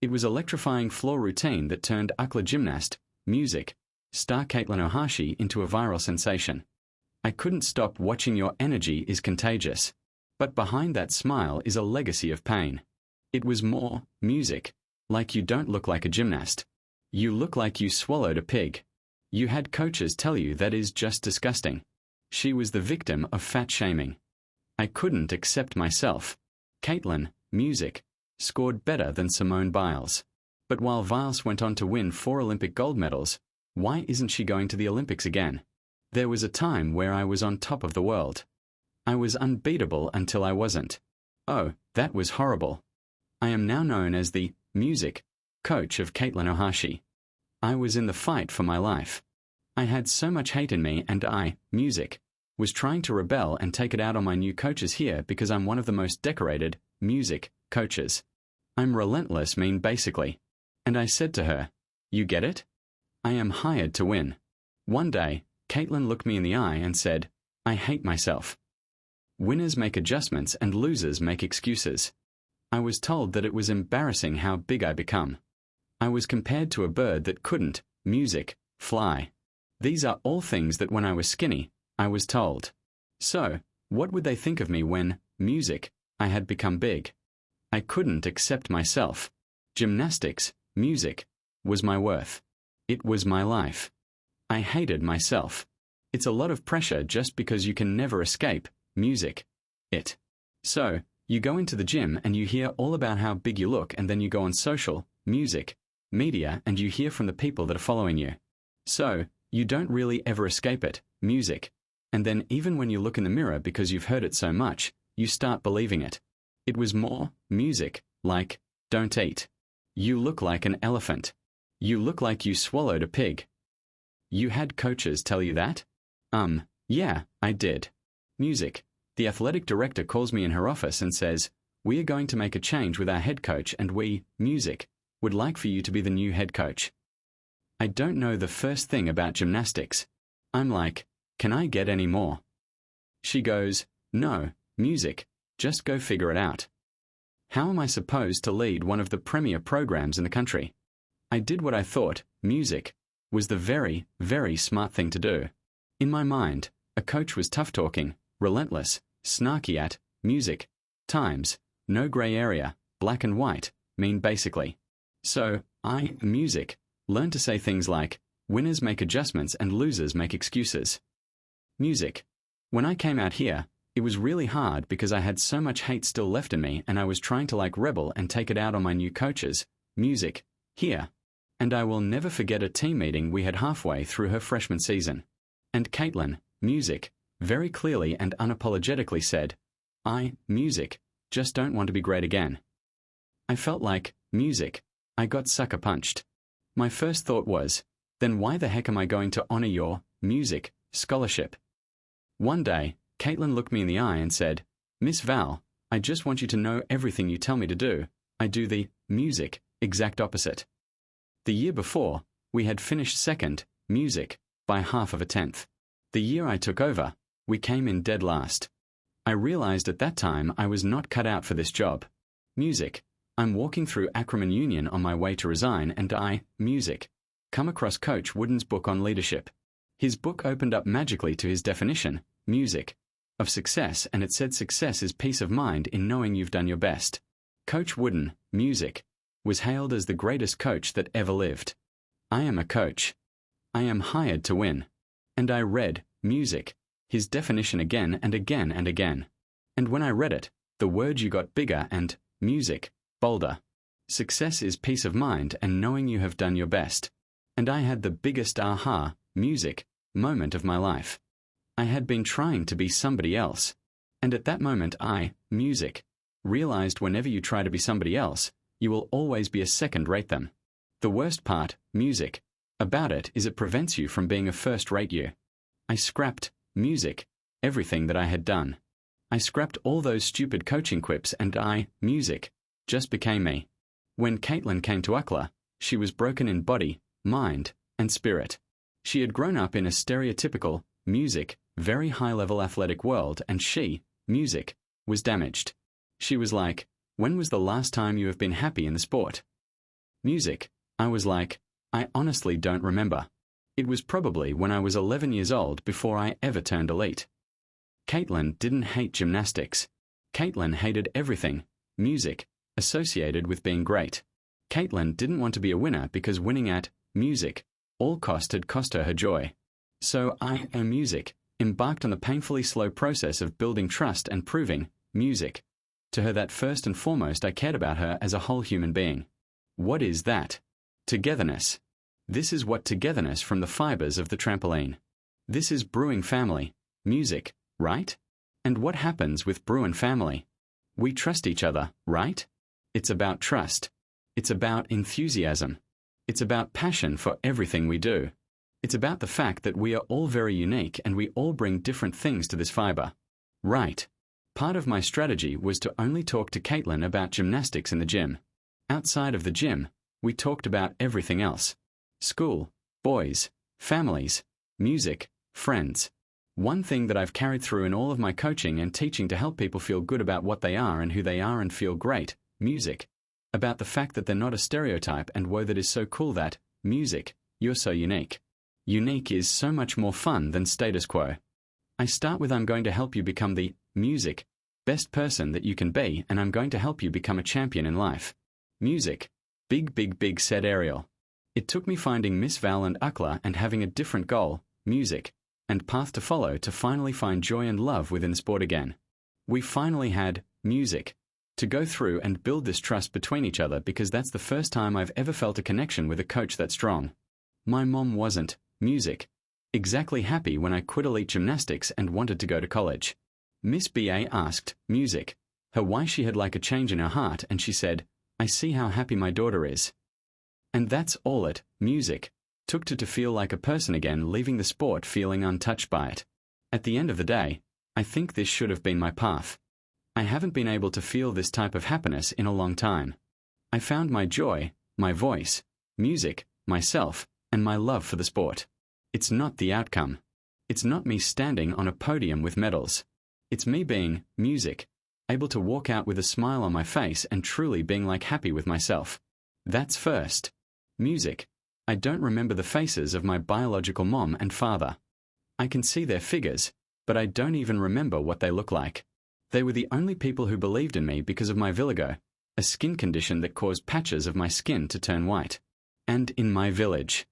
It was electrifying floor routine that turned UCLA gymnast, music, star Caitlin Ohashi into a viral sensation. I couldn't stop watching. Your energy is contagious. But behind that smile is a legacy of pain. It was more music. Like, you don't look like a gymnast. You look like you swallowed a pig. You had coaches tell you that is just disgusting. She was the victim of fat shaming. I couldn't accept myself. Caitlin, music, scored better than Simone Biles. But while Biles went on to win 4 Olympic gold medals, why isn't she going to the Olympics again? There was a time where I was on top of the world. I was unbeatable until I wasn't. Oh, that was horrible. I am now known as the music coach of Caitlin Ohashi. I was in the fight for my life. I had so much hate in me, and I, music, was trying to rebel and take it out on my new coaches here because I'm one of the most decorated music coaches. I'm relentless, mean, basically. And I said to her, "You get it? I am hired to win." One day, Caitlin looked me in the eye and said, "I hate myself. Winners make adjustments and losers make excuses." I was told that it was embarrassing how big I become. I was compared to a bird that couldn't, music, fly. These are all things that when I was skinny, I was told. So, what would they think of me when, music, I had become big? I couldn't accept myself. Gymnastics, music, was my worth. It was my life. I hated myself. It's a lot of pressure just because you can never escape music. So, you go into the gym and you hear all about how big you look, and then you go on social, music, media, and you hear from the people that are following you. So, you don't really ever escape it, music. And then even when you look in the mirror because you've heard it so much, you start believing it. It was more music, like, don't eat. You look like an elephant. You look like you swallowed a pig. You had coaches tell you that? Yeah, I did. Music. The athletic director calls me in her office and says, "We are going to make a change with our head coach, and we, music, would like for you to be the new head coach." I don't know the first thing about gymnastics. I'm like, "Can I get any more?" She goes, "No, music, just go figure it out." How am I supposed to lead one of the premier programs in the country? I did what I thought, music, was the very, very smart thing to do. In my mind, a coach was tough-talking, relentless, snarky at, music, times, no grey area, black and white, mean basically. So, I, music, learned to say things like, winners make adjustments and losers make excuses. Music. When I came out here, it was really hard because I had so much hate still left in me, and I was trying to rebel and take it out on my new coaches, music, here. And I will never forget a team meeting we had halfway through her freshman season. And Caitlin, music, very clearly and unapologetically said, "I, music, just don't want to be great again." I felt like, music, I got sucker punched. My first thought was, then why the heck am I going to honor your, music, scholarship? One day, Caitlin looked me in the eye and said, "Miss Val, I just want you to know everything you tell me to do, I do the, music, exact opposite." The year before, we had finished second, music, by half of a tenth. The year I took over, we came in dead last. I realized at that time I was not cut out for this job. Music. I'm walking through Ackerman Union on my way to resign, and I, music, come across Coach Wooden's book on leadership. His book opened up magically to his definition, music, of success, and it said success is peace of mind in knowing you've done your best. Coach Wooden, music, was hailed as the greatest coach that ever lived. I am a coach. I am hired to win. And I read, music, his definition again and again and again. And when I read it, the words you got bigger and, music, bolder. Success is peace of mind and knowing you have done your best. And I had the biggest aha, music, moment of my life. I had been trying to be somebody else. And at that moment I, music, realized whenever you try to be somebody else, you will always be a second-rate them. The worst part, music, about it is it prevents you from being a first-rate you. I scrapped, music, everything that I had done. I scrapped all those stupid coaching quips, and I, music, just became me. When Caitlin came to UCLA, she was broken in body, mind, and spirit. She had grown up in a stereotypical, music, very high-level athletic world, and she, music, was damaged. She was like, "When was the last time you have been happy in the sport?" Music, I was like, I honestly don't remember. It was probably when I was 11 years old before I ever turned elite. Caitlin didn't hate gymnastics. Caitlin hated everything, music, associated with being great. Caitlin didn't want to be a winner because winning at music all had cost her joy. So I, music, embarked on the painfully slow process of building trust and proving, music, to her that first and foremost I cared about her as a whole human being. What is that? Togetherness. This is what togetherness from the fibers of the trampoline. This is brewing family, music, right? And what happens with Bruin family? We trust each other, right? It's about trust. It's about enthusiasm. It's about passion for everything we do. It's about the fact that we are all very unique and we all bring different things to this fiber. Right. Part of my strategy was to only talk to Caitlin about gymnastics in the gym. Outside of the gym, we talked about everything else. School, boys, families, music, friends. One thing that I've carried through in all of my coaching and teaching to help people feel good about what they are and who they are and feel great, music. About the fact that they're not a stereotype and whoa, that is so cool that, music, you're so unique. Unique is so much more fun than status quo. I start with I'm going to help you become the, music, best person that you can be and I'm going to help you become a champion in life. Music. Big, said Ariel. It took me finding Miss Val and Akla and having a different goal, music, and path to follow to finally find joy and love within sport again. We finally had music to go through and build this trust between each other because that's the first time I've ever felt a connection with a coach that strong. My mom wasn't, music, exactly happy when I quit elite gymnastics and wanted to go to college. Miss B.A. asked, music, her why she had like a change in her heart and she said, I see how happy my daughter is. And that's all it, music, took to feel like a person again, leaving the sport feeling untouched by it. At the end of the day, I think this should have been my path. I haven't been able to feel this type of happiness in a long time. I found my joy, my voice, music, myself, and my love for the sport. It's not the outcome. It's not me standing on a podium with medals. It's me being, music, able to walk out with a smile on my face and truly being like happy with myself. That's first. Music. I don't remember the faces of my biological mom and father. I can see their figures, but I don't even remember what they look like. They were the only people who believed in me because of my vitiligo, a skin condition that caused patches of my skin to turn white. And in my village,